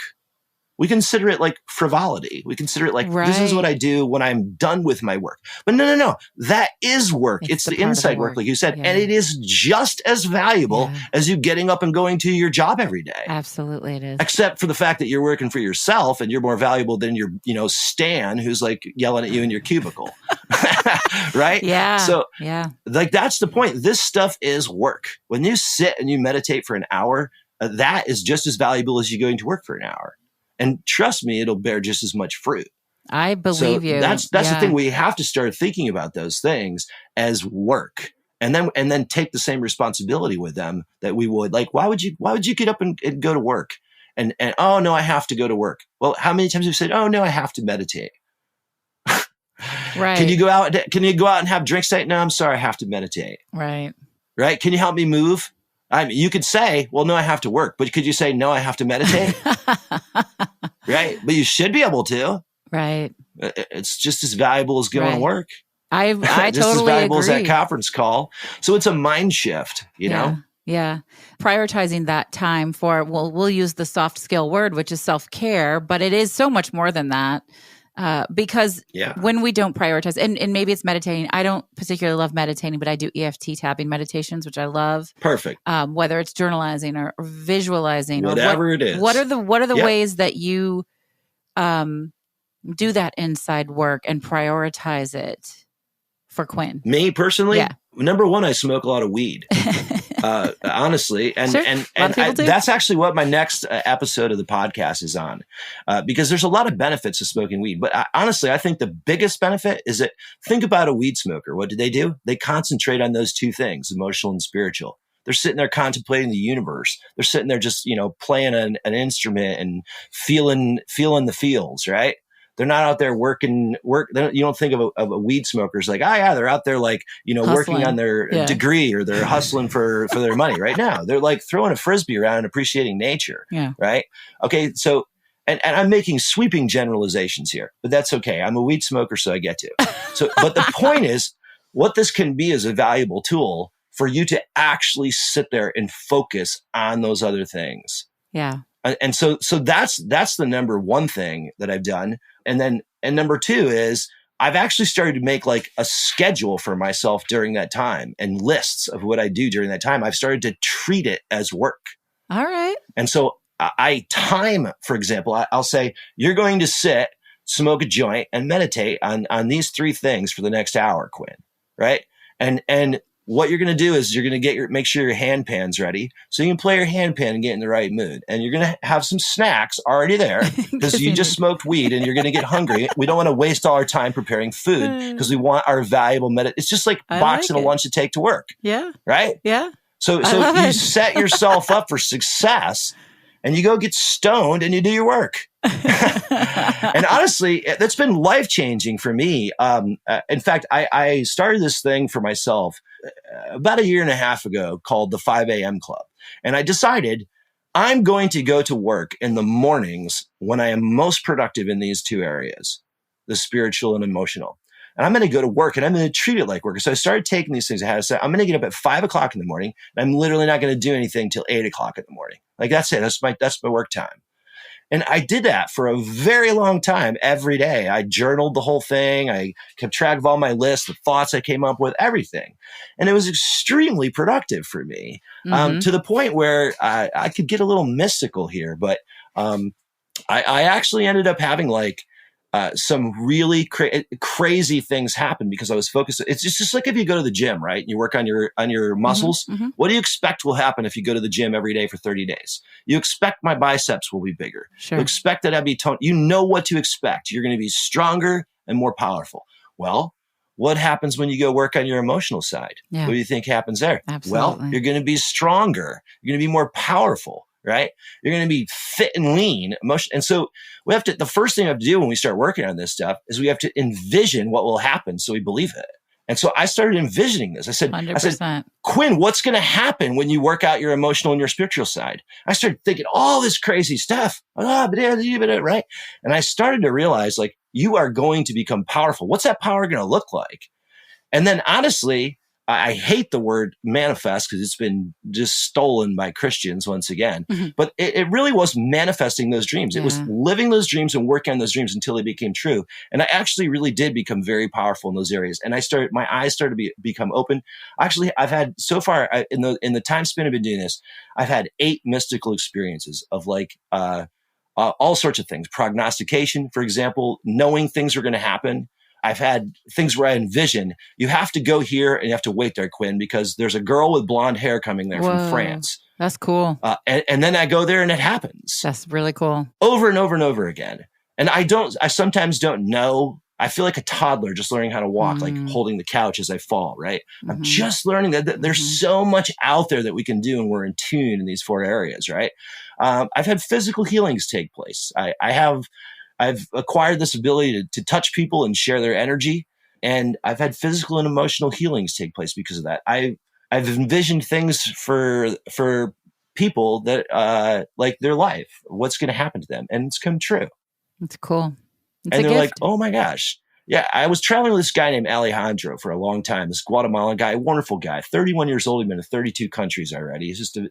We consider it like frivolity. We consider it like, this is what I do when I'm done with my work. But no. That is work. It's the inside work, like you said. Yeah. And it is just as valuable as you getting up and going to your job every day. Absolutely it is. Except for the fact that you're working for yourself and you're more valuable than your, Stan who's like yelling at you in your cubicle. Right? Yeah. So like, that's the point. This stuff is work. When you sit and you meditate for an hour, that is just as valuable as you going to work for an hour. And trust me, it'll bear just as much fruit. I believe you. That's the thing. We have to start thinking about those things as work, and then take the same responsibility with them that we would. Like, why would you get up and go to work? And oh no, I have to go to work. Well, how many times have you said, oh no, I have to meditate? Right. Can you go out and have drinks tonight? No, I'm sorry, I have to meditate. Right. Right. Can you help me move? I mean, you could say, well, no, I have to work, but could you say, no, I have to meditate? Right. But you should be able to. Right. It's just as valuable as going to work. I just totally as valuable agree. as that conference call. So it's a mind shift, you know? Yeah. Prioritizing that time for, we'll use the soft skill word, which is self-care, but it is so much more than that. Because when we don't prioritize, and maybe it's meditating. I don't particularly love meditating, but I do EFT tapping meditations, which I love. Perfect. Whether it's journalizing or visualizing, whatever it is. What are the ways that you do that inside work and prioritize it for Quinn? Me personally, Yeah. number one, I smoke a lot of weed. Honestly, and Sure. and A lot of people do. that's actually what my next episode of the podcast is on, because there's a lot of benefits to smoking weed. But honestly, I think the biggest benefit is that think about a weed smoker. What do? They concentrate on those two things, emotional and spiritual. They're sitting there contemplating the universe. They're sitting there just playing an instrument and feeling the feels, right? They're not out there working. You don't think of a weed smoker as like, oh yeah, they're out there like working on their degree, or they're hustling for their money. Right now, they're like throwing a frisbee around and appreciating nature. Yeah. Right. Okay. So, and I'm making sweeping generalizations here, but that's okay. I'm a weed smoker, so I get to. So, but the point is, what this can be is a valuable tool for you to actually sit there and focus on those other things. Yeah. And so that's the number one thing that I've done. And number two is I've actually started to make like a schedule for myself during that time and lists of what I do during that time. I've started to treat it as work. All right. And so I time, for example, I'll say, you're going to sit, smoke a joint, and meditate on these three things for the next hour, Quinn. Right. And what you're going to do is you're going to make sure your hand pan's ready so you can play your hand pan and get in the right mood. And you're going to have some snacks already there because you just smoked weed and you're going to get hungry. We don't want to waste all our time preparing food because we want our valuable It's just like boxing a lunch to take to work. Yeah. Right? Yeah. So you set yourself up for success and you go get stoned and you do your work. And honestly, that's been life-changing for me. In fact, I started this thing for myself about 1.5 years ago called the 5 a.m. Club. And I decided I'm going to go to work in the mornings when I am most productive in these two areas, the spiritual and emotional. And I'm going to go to work and I'm going to treat it like work. So I started taking these things. I'm going to get up at 5 o'clock in the morning and I'm literally not going to do anything till 8 o'clock in the morning. Like that's it. That's my work time. And I did that for a very long time every day. I journaled the whole thing. I kept track of all my lists, the thoughts I came up with, everything. And it was extremely productive for me, to the point where I could get a little mystical here. But I actually ended up having like some really crazy things happen because I was focused. It's just like if you go to the gym, right? And you work on your muscles. Mm-hmm. What do you expect will happen if you go to the gym every day for 30 days? You expect my biceps will be bigger. Sure. You expect that I'd be toned. You know what to expect. You're going to be stronger and more powerful. Well, what happens when you go work on your emotional side? Yeah. What do you think happens there? Absolutely. Well, you're going to be stronger. You're going to be more powerful. Right? You're going to be fit and lean, emotion. And so the first thing we have to do when we start working on this stuff is we have to envision what will happen so we believe it. And so I started envisioning this. I said, 100%. Quinn, what's going to happen when you work out your emotional and your spiritual side? I started thinking all this crazy stuff, right? And I started to realize like, you are going to become powerful. What's that power going to look like? And then honestly, I hate the word manifest because it's been just stolen by Christians once again. Mm-hmm. But it really was manifesting those dreams. Yeah. It was living those dreams and working on those dreams until they became true. And I actually really did become very powerful in those areas. And my eyes started to become open. Actually, I've had so far in the time span I've been doing this, I've had 8 mystical experiences of like all sorts of things. Prognostication, for example, knowing things are going to happen. I've had things where I envision you have to go here and you have to wait there, Quinn, because there's a girl with blonde hair coming there from France. That's cool. And then I go there and it happens. That's really cool. Over and over and over again. And I sometimes don't know. I feel like a toddler just learning how to walk, like holding the couch as I fall, right? Mm-hmm. I'm just learning that there's so much out there that we can do and we're in tune in these 4 areas, right? I've had physical healings take place. I've acquired this ability to touch people and share their energy. And I've had physical and emotional healings take place because of that. I've envisioned things for people that like their life, what's going to happen to them. And it's come true. It's cool. And they're like, oh my gosh. Yeah, I was traveling with this guy named Alejandro for a long time, this Guatemalan guy, wonderful guy, 31 years old. He's been to 32 countries already. He's just an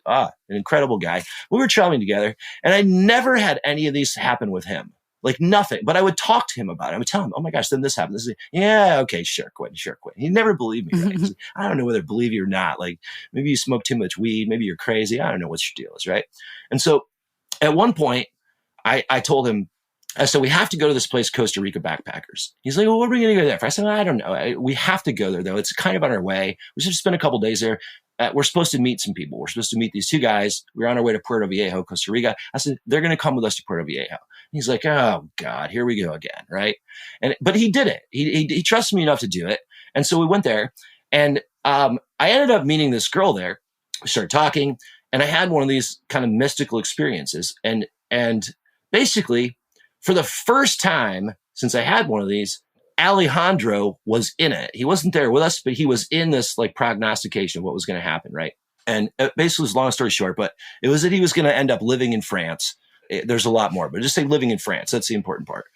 incredible guy. We were traveling together and I never had any of these happen with him. Like nothing, but I would talk to him about it. I would tell him, oh my gosh, then this happened. Yeah, okay, sure, Quinn. He never believed me, right? I don't know whether to believe you or not. Like maybe you smoke too much weed. Maybe you're crazy. I don't know what your deal is, right? And so at one point, I told him, So we have to go to this place, Costa Rica Backpackers. He's like, well, what are we going to go there for? I said, I don't know. We have to go there, though. It's kind of on our way. We should spend a couple days there. We're supposed to meet some people. We're supposed to meet these two guys. We're on our way to Puerto Viejo, Costa Rica. I said, they're going to come with us to Puerto Viejo. And he's like, oh, God, here we go again, right? But he did it. He trusted me enough to do it. And so we went there. And I ended up meeting this girl there. We started talking. And I had one of these kind of mystical experiences. And basically, for the first time since I had one of these, Alejandro was in it. He wasn't there with us, but he was in this like prognostication of what was going to happen, right? And basically, it's long story short, but it was that he was going to end up living in France. There's a lot more, but just say living in France. That's the important part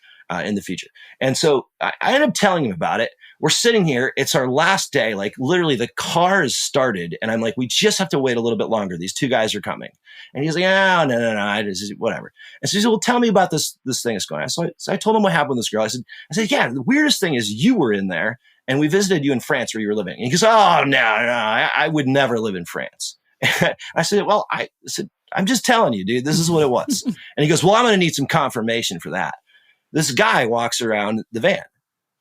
in the future. And so I ended up telling him about it. We're sitting here. It's our last day. Like literally the car has started. And I'm like, we just have to wait a little bit longer. These two guys are coming. And he's like, oh, no. I just, whatever. And so he said, well, tell me about this thing that's going on. So I told him what happened with this girl. I said, yeah, the weirdest thing is you were in there and we visited you in France where you were living. And he goes, oh, no, I would never live in France. I said, well, I'm just telling you, dude, this is what it was. And he goes, well, I'm going to need some confirmation for that. This guy walks around the van.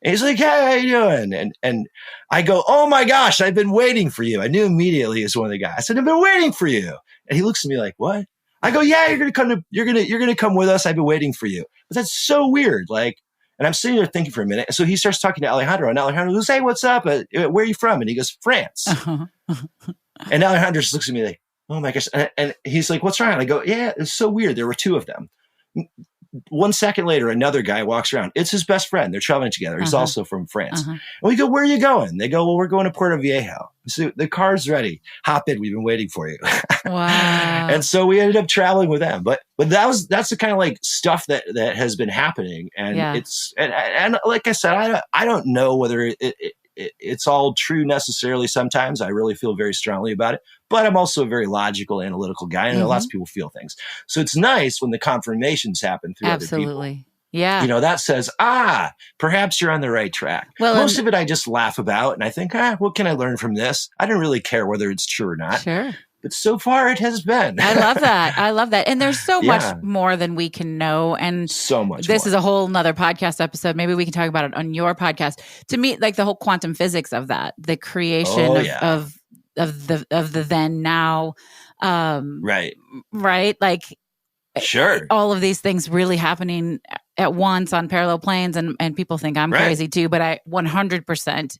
And he's like, hey, how you doing? And I go, oh my gosh, I've been waiting for you. I knew immediately he was one of the guys. I said, I've been waiting for you. And he looks at me like, what? I go, yeah, you're gonna come with us. I've been waiting for you. But that's so weird. Like, and I'm sitting there thinking for a minute. And so he starts talking to Alejandro, and Alejandro goes, hey, what's up? Where are you from? And he goes, France. And Alejandro just looks at me like, oh my gosh. And he's like, what's wrong? And I go, yeah, it's so weird. There were two of them. 1 second later, another guy walks around. It's his best friend. They're traveling together. He's also from France. And we go, where are you going? They go, well, we're going to Puerto Viejo. So the car's ready. Hop in. We've been waiting for you. Wow. And so we ended up traveling with them. But that's the kind of like stuff that has been happening. And it's, and like I said, I don't know whether it's all true necessarily. Sometimes I really feel very strongly about it, but I'm also a very logical, analytical guy, and lots of people feel things. So it's nice when the confirmations happen through other people. Yeah. You know, that says, perhaps you're on the right track. Well, most of it I just laugh about and I think, what can I learn from this? I don't really care whether it's true or not. Sure. But so far it has been. I love that. And there's so much more than we can know. And so much this more. Is a whole nother podcast episode. Maybe we can talk about it on your podcast. To me, like the whole quantum physics of that, the creation of the then now. Right. Like sure. All of these things really happening at once on parallel planes. And people think I'm crazy too, but I 100%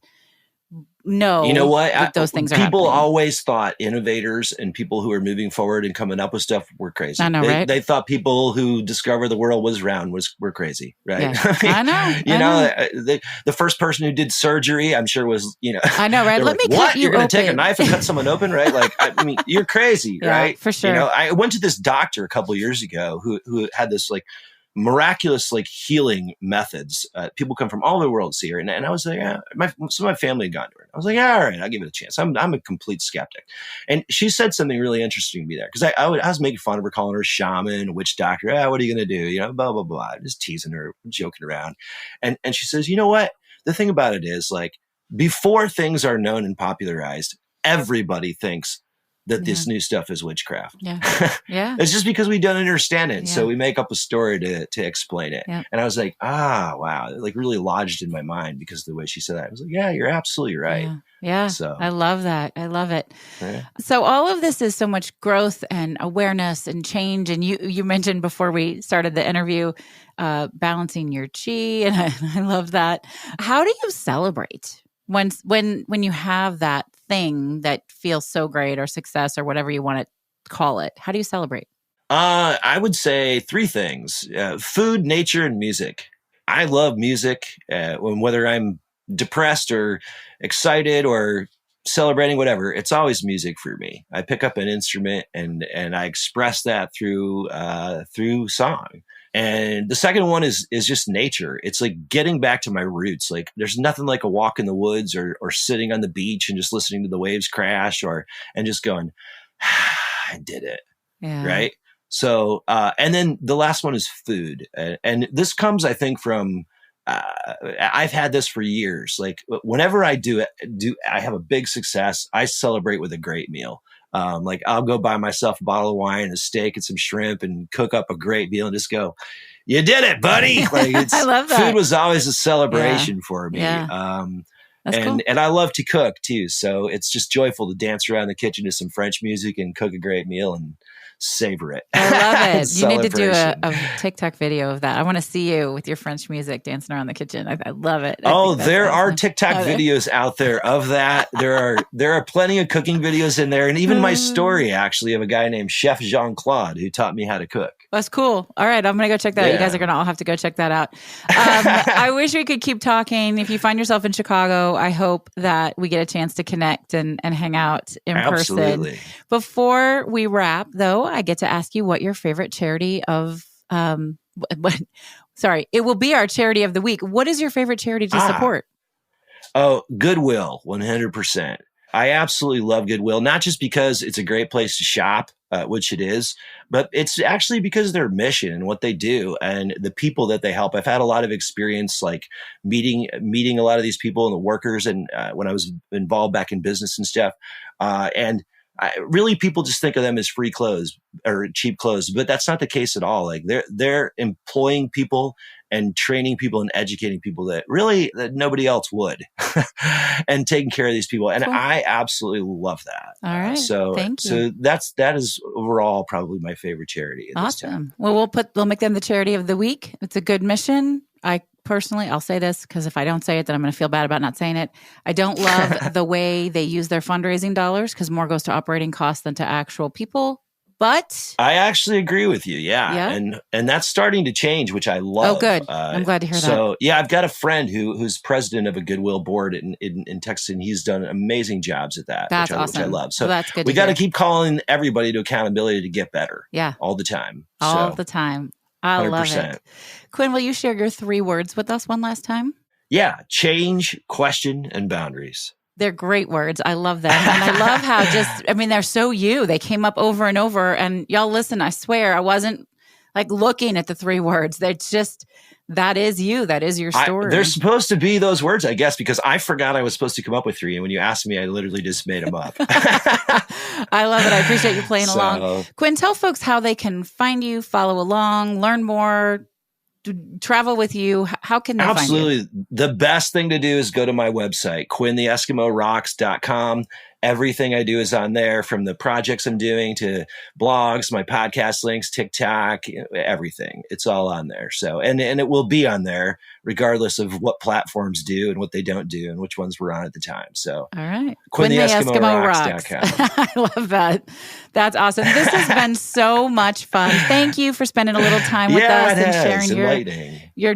know, you know what? Those things are people happening. Always thought innovators and people who are moving forward and coming up with stuff were crazy. I know, right? They thought people who discovered the world was round were crazy, right? Yeah. I know. You know, the first person who did surgery, I'm sure was, I know, right? Let me cut you You're going to open. take a knife and cut someone open, right? Like, I mean, you're crazy, right? For sure. I went to this doctor a couple of years ago who had this like miraculous like healing methods. People come from all over the world to see her, and I was like, some of my family had gone to her. I was like, all right, I'll give it a chance. I'm a complete skeptic, and she said something really interesting to me there because I was making fun of her, calling her a shaman, a witch doctor. What are you going to do? Blah blah blah, just teasing her, joking around, and she says, you know what? The thing about it is, like, before things are known and popularized, everybody thinks that this new stuff is witchcraft. Yeah. It's just because we don't understand it. Yeah. So we make up a story to explain it. Yeah. And I was like, wow. It like really lodged in my mind because of the way she said that. I was like, yeah, you're absolutely right. Yeah. So I love that. I love it. Yeah. So all of this is so much growth and awareness and change. And you mentioned before we started the interview, balancing your chi. And I love that. How do you celebrate when you have that thing that feels so great, or success, or whatever you want to call it? How do you celebrate? I would say three things: food, nature, and music. I love music. Whether I'm depressed or excited or celebrating, whatever, it's always music for me. I pick up an instrument and I express that through song. And the second one is just nature. It's like getting back to my roots. Like there's nothing like a walk in the woods or sitting on the beach and just listening to the waves crash and just going, I did it. Yeah. Right. So, and then the last one is food. And this comes, I think, from, I've had this for years. Like whenever I I have a big success, I celebrate with a great meal. Like I'll go buy myself a bottle of wine, a steak, and some shrimp, and cook up a great meal and just go, you did it, buddy. Like I love that. Food was always a celebration for me. Yeah. That's cool. And I love to cook too. So it's just joyful to dance around the kitchen to some French music and cook a great meal and savor it. I love it. You need to do Celebration. a TikTok video of that. I want to see you with your French music dancing around the kitchen. I love it. Oh, there are TikTok videos out there of that. There are plenty of cooking videos in there, and even my story actually of a guy named Chef Jean-Claude who taught me how to cook. That's cool. All right, I'm going to go check that out. You guys are going to all have to go check that out. I wish we could keep talking. If you find yourself in Chicago, I hope that we get a chance to connect and hang out in Absolutely. person. Before we wrap, though, I get to ask you what your favorite charity of sorry, it will be our charity of the week. What is your favorite charity to support? Oh, Goodwill, 100%. I absolutely love Goodwill, not just because it's a great place to shop, which it is, but it's actually because of their mission and what they do and the people that they help. I've had a lot of experience like meeting a lot of these people and the workers, and when I was involved back in business and stuff, and really people just think of them as free clothes or cheap clothes, but that's not the case at all. Like they're employing people and training people and educating people that nobody else would and taking care of these people. And cool. I absolutely love that. All right. Thank you. So that is overall probably my favorite charity. Awesome. Well, we'll make them the charity of the week. It's a good mission. I'll say this because if I don't say it, then I'm going to feel bad about not saying it. I don't love the way they use their fundraising dollars because more goes to operating costs than to actual people. But I actually agree with you. Yeah. And that's starting to change, which I love. Oh, good. I'm glad to hear that. So yeah, I've got a friend who's president of a Goodwill board in Texas, and he's done amazing jobs at that. That's awesome. Which I love. So that's good. We got to keep calling everybody to accountability to get better. Yeah. All the time. All the time. I 100%. Love it. Quinn, will you share your 3 words with us one last time? Yeah. Change, question, and boundaries. They're great words. I love them. And I love how they're so you. They came up over and over. And y'all listen, I swear, I wasn't like looking at the 3 words. That's just, that is you. That is your story. They're supposed to be those words, I guess, because I forgot I was supposed to come up with 3. And when you asked me, I literally just made them up. I love it. I appreciate you playing along. Quinn, tell folks how they can find you, follow along, learn more, travel with you. How can they find you? Absolutely. The best thing to do is go to my website, QuinnTheEskimoRocks.com. Everything I do is on there, from the projects I'm doing to blogs, my podcast links, TikTok, everything. It's all on there. So, and it will be on there regardless of what platforms do and what they don't do and which ones we're on at the time. So, all right. QuinnTheEskimoRocks.com. I love that. That's awesome. This has been so much fun. Thank you for spending a little time with us and sharing your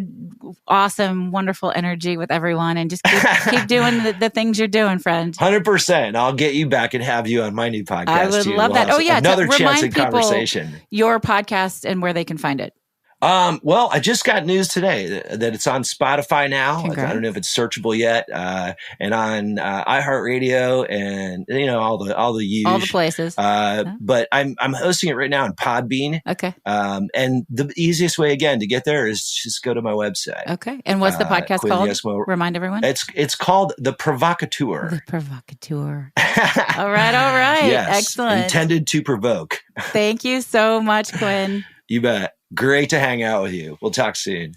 awesome, wonderful energy with everyone, and just keep doing the things you're doing, friend. 100%. I'll get you back and have you on my new podcast. I would love that. Oh yeah. Another chance at conversation. Your podcast and where they can find it. Well, I just got news today that it's on Spotify now. Congrats. I don't know if it's searchable yet, and on iHeartRadio and all the places. But I'm hosting it right now on Podbean. Okay. And the easiest way again to get there is just go to my website. Okay. And what's the podcast called? Remind everyone. It's called The Provocateur. The Provocateur. All right. Yes, excellent. Intended to provoke. Thank you so much, Quinn. You bet. Great to hang out with you. We'll talk soon.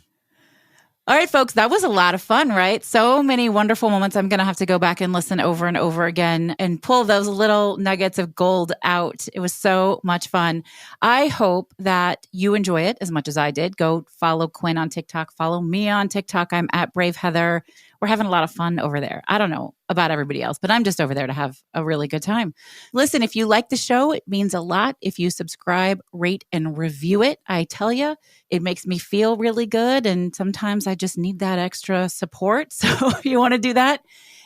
All right, folks, that was a lot of fun, right? So many wonderful moments. I'm going to have to go back and listen over and over again and pull those little nuggets of gold out. It was so much fun. I hope that you enjoy it as much as I did. Go follow Quinn on TikTok. Follow me on TikTok. I'm at Brave Heather. We're having a lot of fun over there. I don't know about everybody else, but I'm just over there to have a really good time. Listen, if you like the show, it means a lot if you subscribe, rate, and review it. I tell you, it makes me feel really good. And sometimes I just need that extra support. So if you want to do that.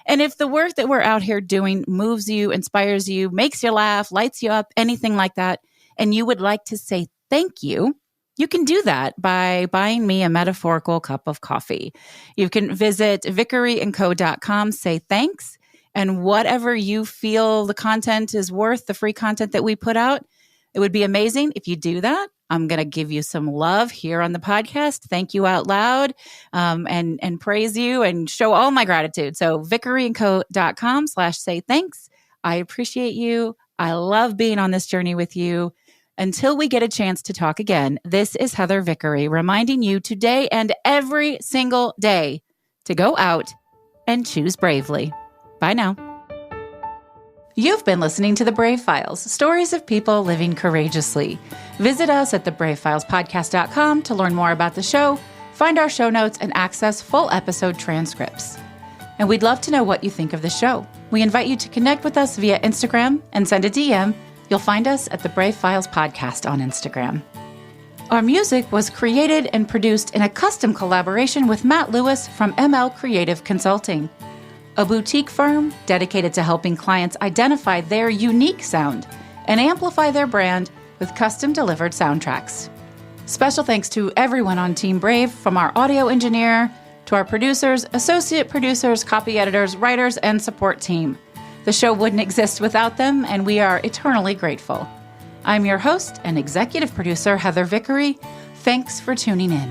And if the work that we're out here doing moves you, inspires you, makes you laugh, lights you up, anything like that, and you would like to say thank you, you can do that by buying me a metaphorical cup of coffee. You can visit vickeryandco.com, say thanks, and whatever you feel the content is worth, the free content that we put out, it would be amazing if you do that. I'm going to give you some love here on the podcast, thank you out loud, and praise you and show all my gratitude. So vickeryandco.com/say thanks. I appreciate you. I love being on this journey with you. Until we get a chance to talk again, this is Heather Vickery reminding you today and every single day to go out and choose bravely. Bye now. You've been listening to The Brave Files, stories of people living courageously. Visit us at thebravefilespodcast.com to learn more about the show, find our show notes, and access full episode transcripts. And we'd love to know what you think of the show. We invite you to connect with us via Instagram and send a DM. You'll find us at The Brave Files Podcast on Instagram. Our music was created and produced in a custom collaboration with Matt Lewis from ML Creative Consulting, a boutique firm dedicated to helping clients identify their unique sound and amplify their brand with custom-delivered soundtracks. Special thanks to everyone on Team Brave, from our audio engineer to our producers, associate producers, copy editors, writers, and support team. The show wouldn't exist without them, and we are eternally grateful. I'm your host and executive producer, Heather Vickery. Thanks for tuning in.